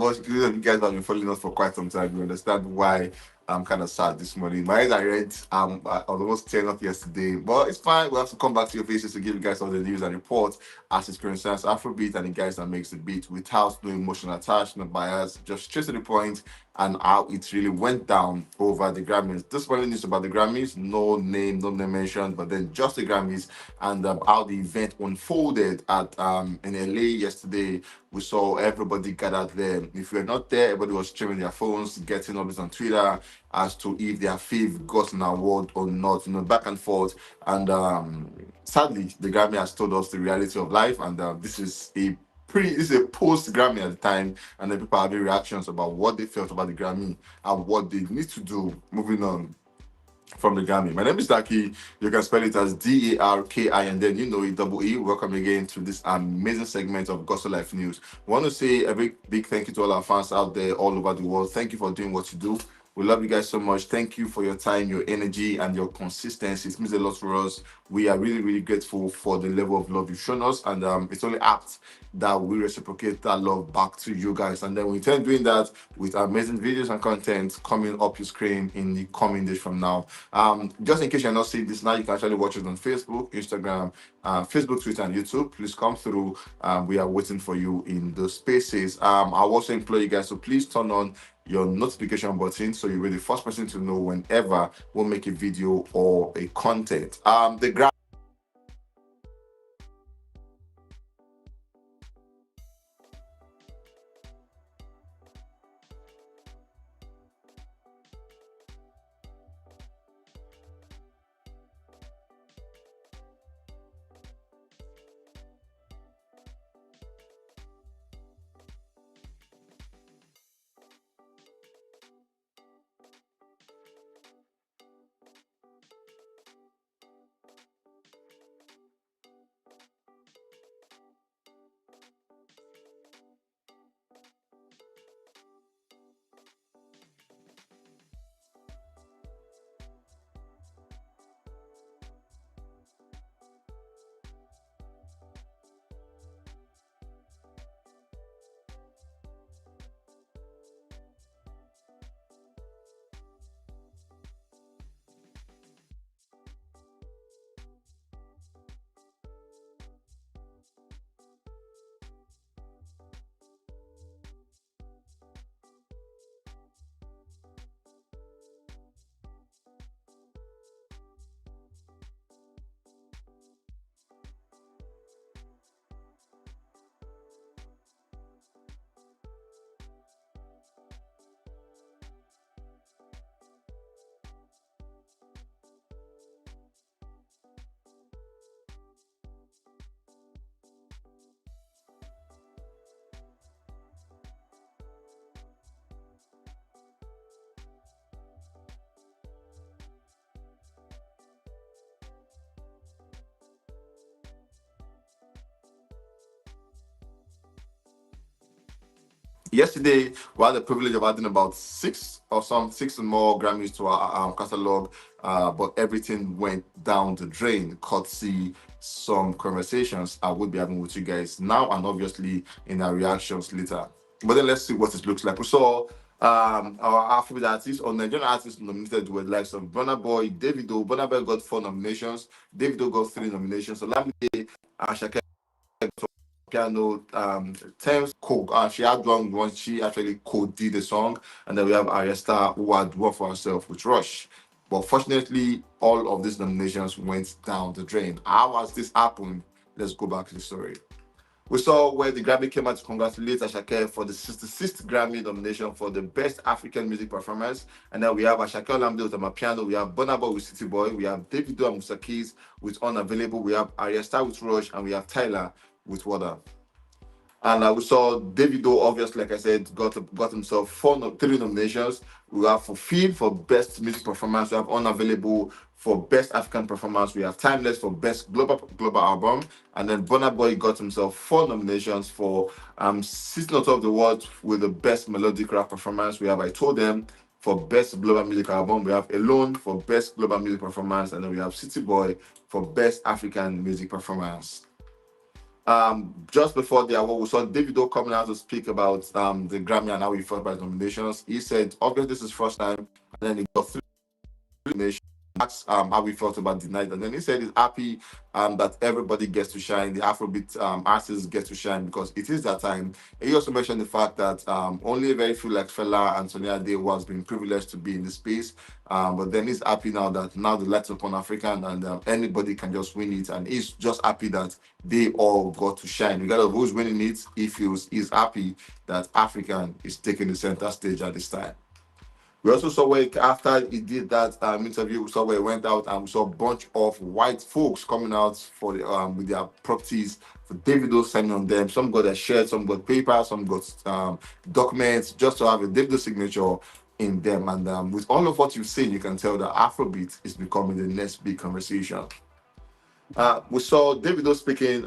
of us, you guys have been following us for quite some time. You understand why I'm kind of sad this morning. My eyes are red. I was almost tearing up yesterday, but it's fine. We'll have to come back to your faces to give you guys all the news and reports as it concerns Afrobeat and the guys that makes the beat without no emotional attachment, bias, just straight to the point and how it really went down over the Grammys. This morning news about the Grammys, no name, no name mentioned, but then just the Grammys and how the event unfolded at in LA yesterday. We saw everybody gathered there. If you're not there, everybody was streaming their phones, getting updates on Twitter as to if their fave got an award or not, back and forth. And sadly, the Grammy has told us the reality of life, and this is a post Grammy at the time, and then people having reactions about what they felt about the Grammy and what they need to do moving on from the Grammy. My name is Daki. You can spell it as Darki, and then it, double E. Welcome again to this amazing segment of Gospel Life News. I want to say a big thank you to all our fans out there all over the world. Thank you for doing what you do. We love you guys so much. Thank you for your time, your energy, and your consistency. It means a lot for us. We are really, really grateful for the level of love you've shown us, and it's only apt that we reciprocate that love back to you guys. And then we intend doing that with amazing videos and content coming up your screen in the coming days from now. Just in case you're not seeing this now, you can actually watch it on Facebook, Instagram, Facebook, Twitter, and YouTube. Please come through. We are waiting for you in those spaces. I also implore you guys to please turn on your notification button so you'll be the first person to know whenever we'll make a video or a content. Yesterday, we had the privilege of adding about six and more Grammys to our catalog, but everything went down the drain, courtesy some conversations I would be having with you guys now and obviously in our reactions later. But then let's see what it looks like. We saw our Afrobeat artists or Nigerian artists nominated with likes of Burnaboy, DAVIDO. Burnaboy got 4 nominations. DAVIDO got 3 nominations. So Olamide, Asake piano, Thames she had one once she actually co-did the song, and then we have Ayra Starr who had one for herself with Rush. But fortunately, all of these nominations went down the drain. How has this happened? Let's go back to the story. We saw where the Grammy came out to congratulate Asake for the 66th Grammy nomination for the Best African Music Performance. And then we have Asake Olamide with Amapiano, we have Burnaboy with City Boy, we have DAVIDO and Musa Keys with Unavailable, we have Ayra Starr with Rush, and we have Tyler with Water. And we saw DAVIDO, obviously, like I said, got himself 3 nominations. We have Fulfilled for Best Music Performance. We have Unavailable for Best African Performance. We have Timeless for Best Global Album. And then Burnaboy got himself 4 nominations for sitting on top of the world with the Best Melodic Rap Performance. We have I Told Them for Best Global Music Album. We have Alone for Best Global Music Performance. And then we have City Boy for Best African Music Performance. Just before the award, we saw Davido coming out to speak about the Grammy and how he felt about nominations. He said, obviously, this is first time, and then he got three nominations. Asked how he felt about the night, and then he said he's happy that everybody gets to shine, the Afrobeat artists get to shine because it is that time. He also mentioned the fact that only a very few like Fela and Sonia Day was being privileged to be in the space, but then he's happy now that now the lights upon African and anybody can just win it, and he's just happy that they all got to shine. Regardless of who's winning it, he's happy that African is taking the center stage at this time. We also saw where after he did that interview, we saw where he went out and we saw a bunch of white folks coming out for the, with their properties for Davido signing on them. Some got their shirts, some got paper, some got documents just to have a Davido signature in them. And with all of what you've seen, you can tell that Afrobeat is becoming the next big conversation. We saw Davido speaking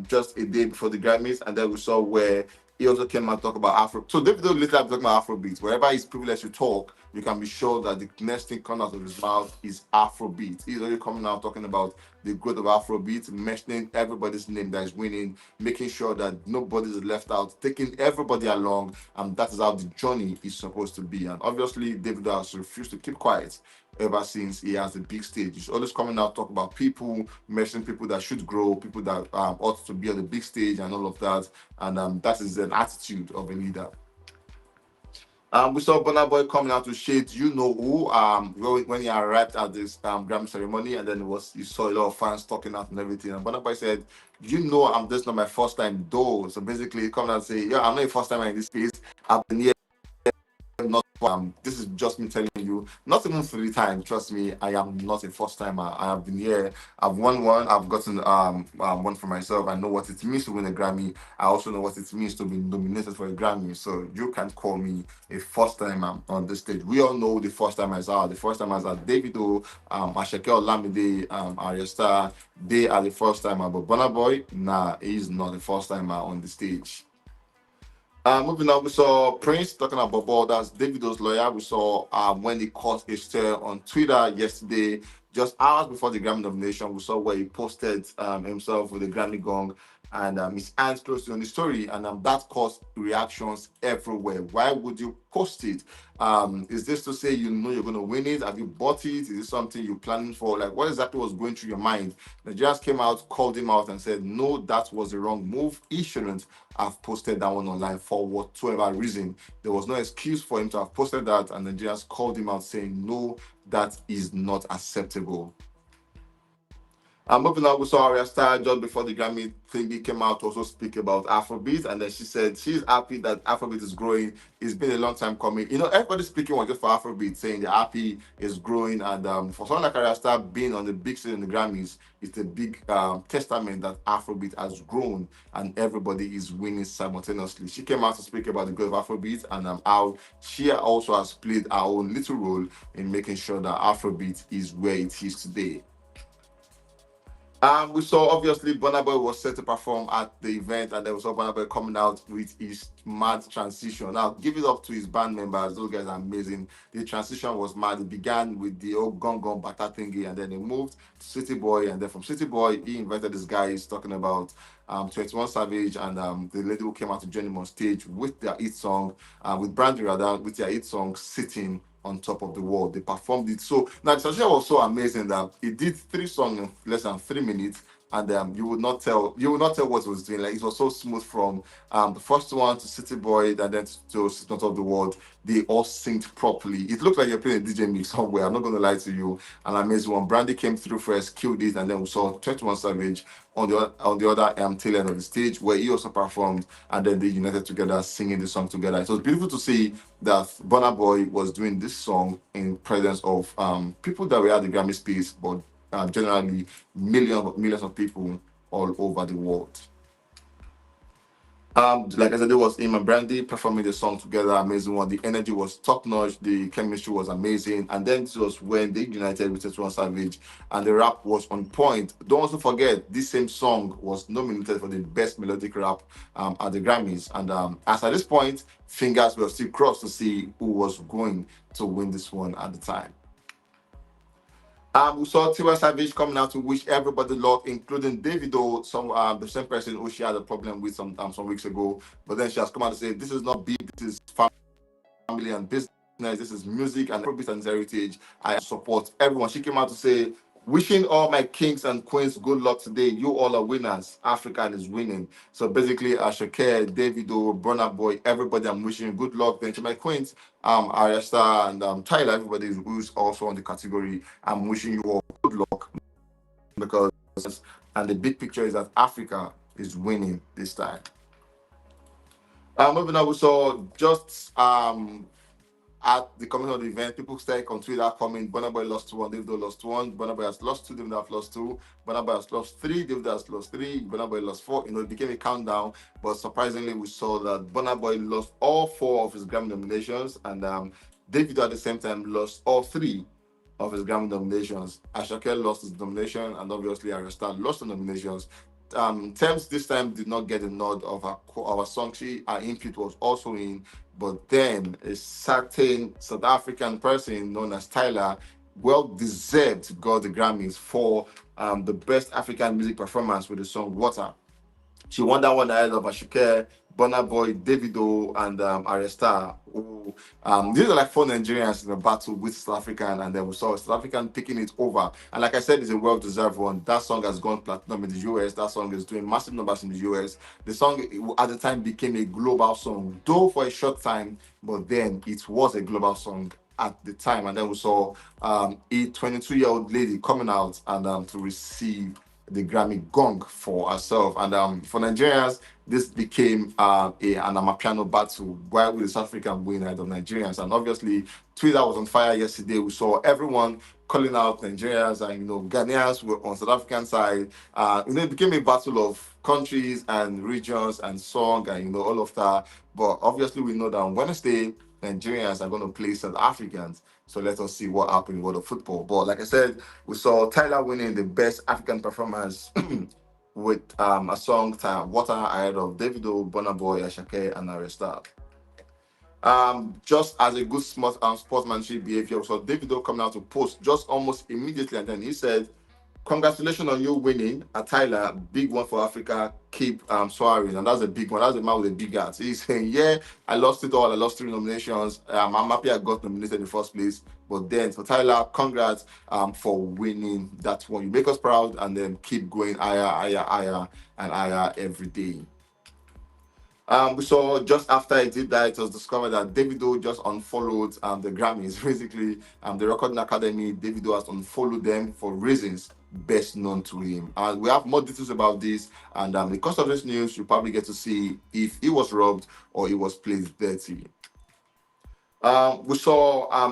just a day before the Grammys, and then we saw where he also came out to talk about Afro. So Davido literally talking about Afrobeat. Wherever he's privileged to talk, you can be sure that the next thing coming out of his mouth is Afrobeat. He's already coming out talking about the growth of Afrobeat, mentioning everybody's name that is winning, making sure that nobody is left out, taking everybody along, and that is how the journey is supposed to be. And obviously, Davido has refused to keep quiet ever since he has the big stage. He's always coming out talk about people, mentioning people that should grow, people that ought to be on the big stage and all of that. And that is an attitude of a leader. We saw Burnaboy coming out to shade you know who when he arrived at this Grammy ceremony, and then you saw a lot of fans talking out and everything. And Burnaboy said, "You know, this not my first time though." So basically, coming out and say, "Yeah, I'm not the first time in this space. I've been here not this is just me telling you, not even 3 times. Trust me, I am not a first timer. I have been here. I've won one. I've gotten one for myself. I know what it means to win a Grammy. I also know what it means to be nominated for a Grammy. So you can't call me a first timer on this stage. We all know the first timers are. The first timers are Davido, Asake Olamide, Ayra Starr. They are the first timer. But Burnaboy, nah, he's not the first timer on the stage. Moving on, we saw Prince talking about borders. Davido's lawyer. We saw when he caught a stir on Twitter yesterday, just hours before the Grammy nomination. We saw where he posted himself with the Grammy gong and his hands close to on the story, and that caused reactions everywhere. Why would you post it? Is this to say you know you're going to win it? Have you bought it? Is it something you're planning for? Like, what exactly was going through your mind? Nigerians came out, called him out, and said, no, that was the wrong move. He shouldn't have posted that one online for whatsoever reason. There was no excuse for him to have posted that, and Nigerians called him out saying, no, that is not acceptable. Moving on, we saw Ayra Starr just before the Grammy thingy came out to also speak about Afrobeat, and then she said she's happy that Afrobeat is growing. It's been a long time coming. You know, everybody speaking was just for Afrobeat, saying they're happy it's growing, and for someone like Ayra Starr being on the big stage in the Grammys, it's a big testament that Afrobeat has grown and everybody is winning simultaneously. She came out to speak about the growth of Afrobeat and how she also has played her own little role in making sure that Afrobeat is where it is today. We saw obviously Burnaboy was set to perform at the event, and then we saw Burnaboy coming out with his mad transition. Now, give it up to his band members; those guys are amazing. The transition was mad. It began with the old Gong Gong Bata thingy, and then he moved to City Boy, and then from City Boy, he invited this guy. He's talking about 21 Savage and the lady who came out to join him on stage with their hit song, with Brandy rather, with their hit song "Sitting on Top of the World." They performed it. So now the session was so amazing that he did 3 songs in less than 3 minutes, and you would not tell what he was doing. Like, it was so smooth from the first one to City Boy and then to Sit on Top of the World. They all synced properly. It looked like you're playing a DJ mix somewhere. I'm not gonna lie to you. An amazing one. Brandy came through first, killed it, and then we saw 21 Savage on the other tail end of the stage where he also performed, and then they united together singing the song together. It was beautiful to see that Burna Boy was doing this song in presence of people that were at the Grammy space, but generally millions of people all over the world. Like I said, it was him and Brandy performing the song together. Amazing one. The energy was top notch. The chemistry was amazing. And then this was when they united with 21 Savage, and the rap was on point. Don't also forget, this same song was nominated for the best melodic rap at the Grammys. And as at this point, fingers were still crossed to see who was going to win this one at the time. We saw Tiwa Savage coming out to wish everybody luck, including DAVIDO, some the same person who she had a problem with some weeks ago. But then she has come out to say this is not beef, this is family and business. This is music and Afrobeat and heritage. I support everyone. She came out to say, wishing all my kings and queens good luck today. You all are winners. African is winning. So basically, Asake, Davido, Burnaboy, everybody, I'm wishing you good luck. Then to my queens, Ayra, Starr, and Tyler, everybody who's also on the category, I'm wishing you all good luck because, and the big picture is that Africa is winning this time. Moving on, we saw just at the coming of the event, people started on Twitter comment, Burnaboy lost one, Davido lost one, Burnaboy has lost two, Davido has lost two, Burnaboy has lost three, Davido has lost three, Burnaboy lost four. It became a countdown, but surprisingly, we saw that Burnaboy lost all four of his Grammy nominations, and Davido at the same time lost all three of his Grammy nominations. Asake lost his nomination, and obviously Ayra lost the nominations. Thames this time did not get a nod of our song. Her input was also in, but then a certain South African person known as Tyler, well deserved, got the Grammys for the best African music performance with the song Water. She won that one ahead of Asake, Burnaboy, Davido, and Ayra. These are like four Nigerians in a battle with South African, and then we saw South African taking it over. And like I said, it's a well-deserved one. That song has gone platinum in the US. That song is doing massive numbers in the US. The song at the time became a global song, though for a short time, but then it was a global song at the time. And then we saw a 22-year-old lady coming out and to receive the Grammy gong for herself. And for Nigerians, this became an Amapiano battle. Why would the South African win ahead of Nigerians? And obviously, Twitter was on fire yesterday. We saw everyone calling out Nigerians, and Ghanaians were on South African side. It became a battle of countries and regions and song and all of that. But obviously, we know that on Wednesday, Nigerians are going to play South Africans. So let us see what happened in the world of football. But like I said, we saw Tyler winning the best African performance with a song, Water, ahead of Davido, Burnaboy, Asake, and Ayra. Just as a good sportsmanship behavior, so Davido coming out to post just almost immediately, and then he said, congratulations on you winning, Tyler. Big one for Africa. Keep soaring, and that's a big one. That's a man with a big heart. He's saying, yeah, I lost it all. I lost three nominations. I'm happy I got nominated in the first place. But then for Tyler, congrats for winning that one. You make us proud, and then keep going higher, and higher every day. We saw just after I did that, it was discovered that Davido just unfollowed the Grammys. Basically, the Recording Academy, Davido has unfollowed them for reasons best known to him. And we have more details about this. And because of this news, you probably get to see if he was robbed or he was played dirty. We saw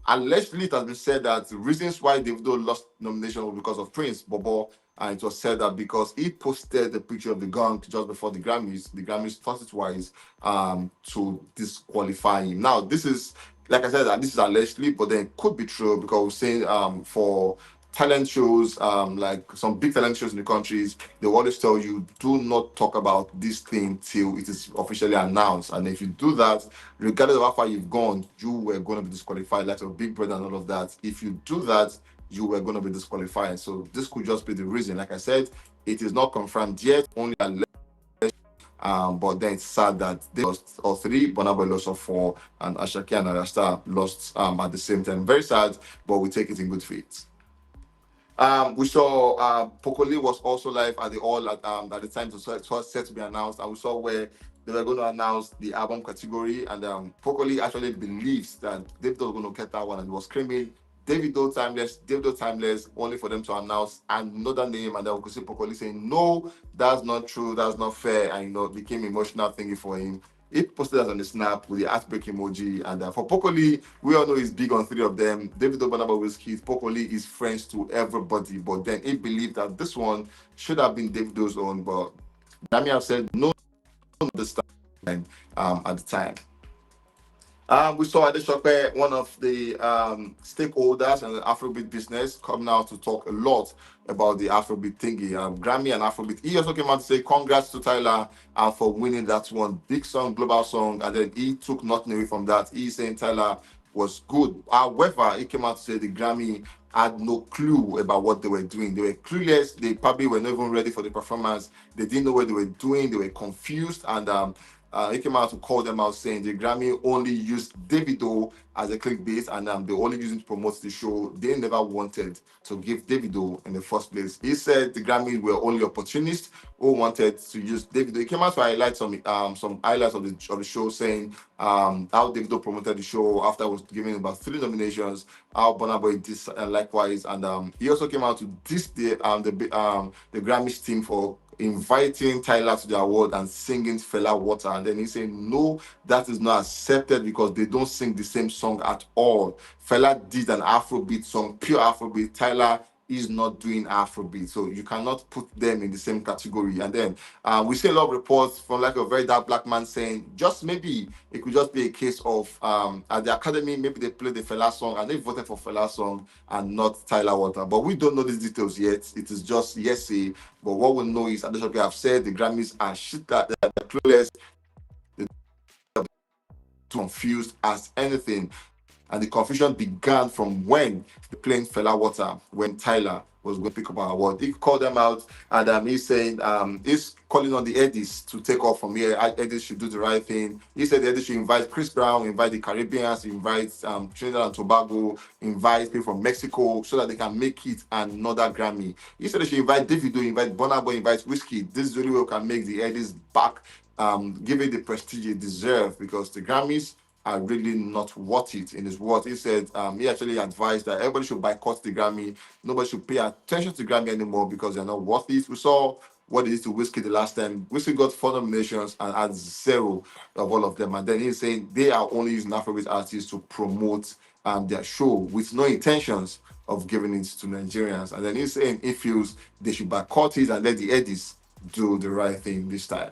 allegedly it has been said that the reasons why Davido lost nomination was because of Prince Bobo, and it was said that because he posted the picture of the gun just before the Grammys thought it wise to disqualify him. Now this is, like I said, this is allegedly, but then it could be true because we're saying for talent shows, like some big talent shows in the countries, they always tell you do not talk about this thing till it is officially announced. And if you do that, regardless of how far you've gone, you were going to be disqualified, like your Big Brother and all of that. If you do that, you were going to be disqualified. So this could just be the reason. Like I said, it is not confirmed yet, only alleged. But then it's sad that they lost all three. Burnaboy lost all four, and Asake and Ayra lost at the same time. Very sad, but we take it in good faith. We saw Pokoli was also live at the All at the time it was set to be announced, and we saw where they were going to announce the album category, and Pokoli actually believes that Davido was going to get that one, and he was screaming, Davido timeless, only for them to announce another name, and then we could see Pokoli saying, no, that's not true, that's not fair, and it became emotional thingy for him. He posted that on the snap with the heartbreak emoji. And for Pokoli, we all know he's big on three of them. Davido, Burnaboy, Wizkid. Pokoli is friends to everybody. But then he believed that this one should have been Davido's own. But Grammy have said no this time at the time. We saw Adeshope, one of the stakeholders in the Afrobeat business, come now to talk a lot about the Afrobeat thingy, Grammy and Afrobeat. He also came out to say congrats to Tyler for winning that one. Big song, global song, and then he took nothing away from that. He's saying Tyler was good. However, he came out to say the Grammy had no clue about what they were doing. They were clueless. They probably were not even ready for the performance. They didn't know what they were doing. They were confused. And he came out to call them out, saying the Grammy only used Davido as a clickbait, and they only used it to promote the show. They never wanted to give Davido in the first place. He said the Grammy were only opportunists who wanted to use Davido. He came out to highlight some highlights of the show, saying how Davido promoted the show after it was given about 3 nominations. How Burnaboy did likewise, and he also came out to diss the Grammys team for inviting Tyler to the award and singing Fela Water, and then he said no, that is not accepted because they don't sing the same song at all. Fela did an Afrobeat song, pure Afrobeat. Tyler is not doing Afrobeat, so you cannot put them in the same category. And then we see a lot of reports from like a very dark black man saying just maybe it could just be a case of at the academy, maybe they played the Fela song and they voted for Fela song and not Tyler Water. But we don't know these details yet. It is just hearsay. But what we know is, as I have said, the Grammys are shit that they're clueless, they're confused as anything. And the confusion began from when they playing Fela Water, when Tyler was going to pick up an award. He called them out, and he's saying he's calling on the Eddies to take off from here. Eddies should do the right thing. He said the Eddies should invite Chris Brown, invite the Caribbeans, invite Trinidad and Tobago, invite people from Mexico so that they can make it another Grammy. He said they should invite Davido, invite Burnaboy, invite Whiskey. This is the only way we can make the Eddies back, give it the prestige it deserves, because the Grammys are really not worth it. In his words, he said he actually advised that everybody should boycott the Grammy. Nobody should pay attention to the Grammy anymore because they're not worth it. We saw what it is to Whiskey the last time. Whiskey got 4 nominations and had 0 of all of them. And then he's saying they are only using Afrobeat artists to promote their show with no intentions of giving it to Nigerians. And then he's saying he feels they should boycott it and let the Eddies do the right thing this time.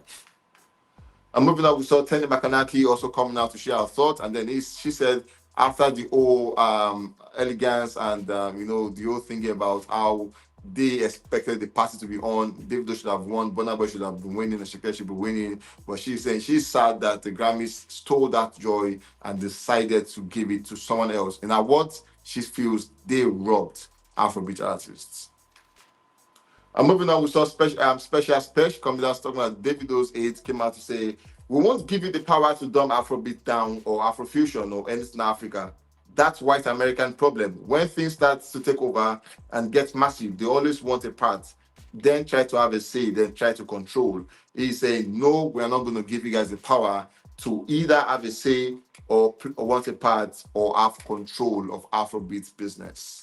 And moving on, we saw Tenny Makanaki also coming out to share her thoughts, and then she said after the whole elegance and the whole thing about how they expected the party to be on, Davido should have won, Burnaboy should have been winning, and Shakira should be winning, but she's saying she's sad that the Grammys stole that joy and decided to give it to someone else. In her words, she feels they robbed Afrobeat artists. And moving on, we saw special coming out talking about Davido's aides came out to say, we won't give you the power to dumb Afrobeat down or Afrofusion or anything in Africa. That's white American problem. When things start to take over and get massive, they always want a part, then try to have a say, then try to control. He's saying, no, we're not going to give you guys the power to either have a say or want a part or have control of Afrobeat's business.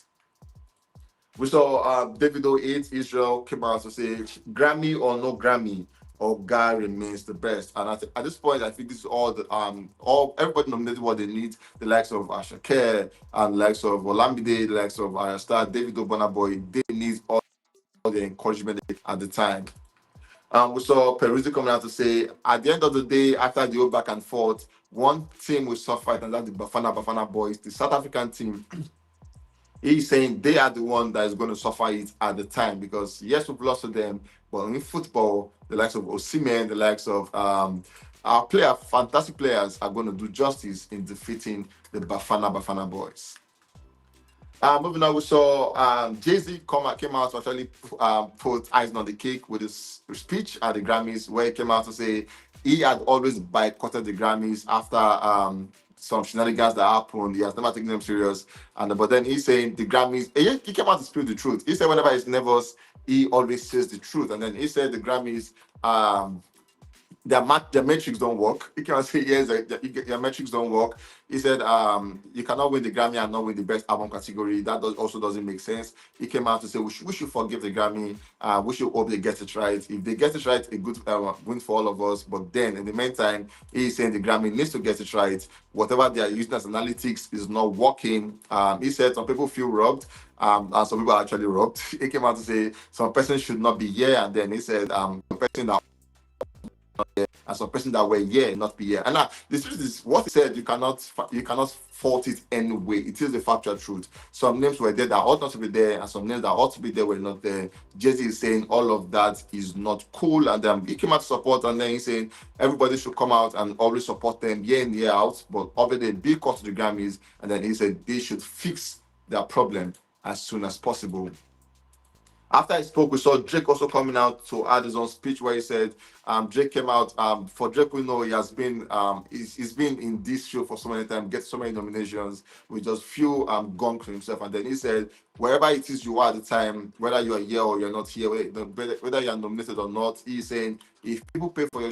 We saw Davido 8 Israel came out to say Grammy or no Grammy, Oga remains the best. And at this point, I think this is all everybody nominated what they need. The likes of Asake and the likes of Olamide, the likes of Starr, Davido, Burnaboy, they need all the encouragement at the time. We saw Peruzzi coming out to say, at the end of the day, after the whole back and forth, one team will suffer, and that's the Bafana Boys, the South African team. He's saying they are the one that is going to suffer it at the time, because yes, we've lost to them, but in football, the likes of Osimhen, the likes of our fantastic players are going to do justice in defeating the Bafana Boys. Moving on, we saw Jay-Z came out to actually put icing on the cake with his speech at the Grammys, where he came out to say he had always boycotted the Grammys after some shenanigans that happened. He has never taken them serious. But then he's saying the Grammys, he came out to speak the truth. He said whenever he's nervous, he always says the truth. And then he said the Grammys, their metrics don't work. You cannot say yes, your metrics don't work. He said you cannot win the Grammy and not win the best album category. That also doesn't make sense. He came out to say we should forgive the Grammy. We should hope they get it right. If they get it right, a good win for all of us. But then in the meantime, he's saying the Grammy needs to get it right. Whatever they are using as analytics is not working. He said some people feel robbed. And some people are actually robbed. He came out to say some person should not be here. And then he said some person that and some person that were here not be here. And now the truth is, what he said, you cannot fault it anyway. It is the factual truth. Some names were there that ought not to be there, and some names that ought to be there were not there. Jay-Z is saying all of that is not cool, and he came out to support, and then he's saying everybody should come out and always support them year in, year out. But obviously, a big cut to the Grammys, and then he said they should fix their problem as soon as possible. After I spoke, we saw Drake also coming out to add his own speech where he said, Drake came out. For Drake, we know he has been, he's been in this show for so many times, gets so many nominations with just few gongs for himself. And then he said, wherever it is you are at the time, whether you are here or you're not here, whether you're nominated or not, he's saying, if people pay for your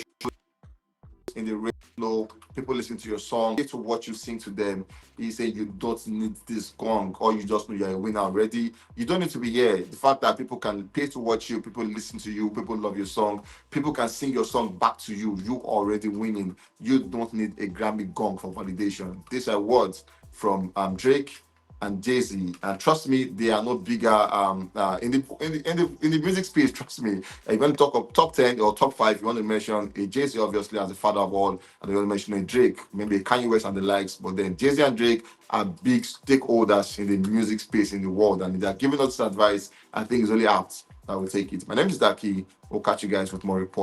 in the radio, people listen to your song, to what you sing to them. He said you don't need this gong, or you just know you're a winner already. You don't need to be here. The fact that people can pay to watch you, people listen to you, people love your song, people can sing your song back to you. You already winning. You don't need a Grammy gong for validation. These are words from Drake and Jay-Z, and trust me, they are not bigger in the music space. Trust me, if you want to talk of top 10 or top 5, you want to mention a Jay-Z obviously as the father of all, and you want to mention a Drake, maybe a Kanye West and the likes. But then Jay-Z and Drake are big stakeholders in the music space in the world, and they are giving us advice. I think it's only apt that will take it. My name is Daki. We'll catch you guys with more reports.